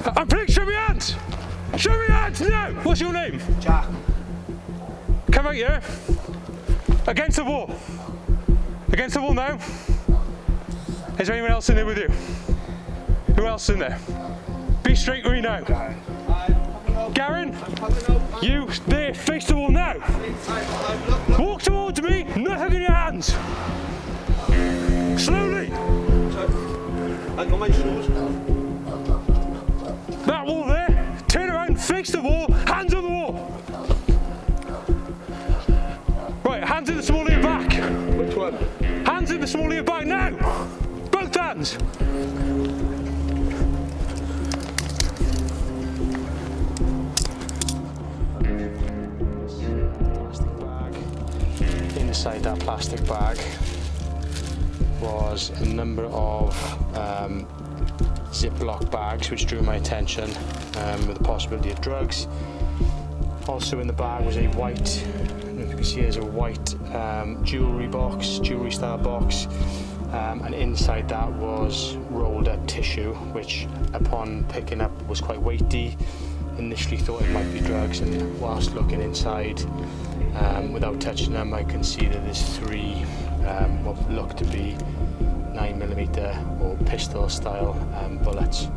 And please show me your hands! Show me your hands now! What's your name? Jack. Come out here. Against the wall. Against the wall now. Is there anyone else in there with you? Who else is in there? Be straight with me now. Garen, you there, face the wall now. Walk towards me, nothing in your hands. Slowly. I got my shoes. That wall there, turn around, face the wall, hands on the wall. Right, hands in the small of your back. Which one? Hands in the small of your back now. Both hands. Plastic bag. Inside that plastic bag was a number of Ziploc bags which drew my attention with the possibility of drugs. Also in the bag was a white, I don't know if you can see, there's a white jewellery style box, and inside that was rolled up tissue which upon picking up was quite weighty. Initially thought it might be drugs, and whilst looking inside without touching them I can see that there's three what look to be 9mm or pistol style bullets.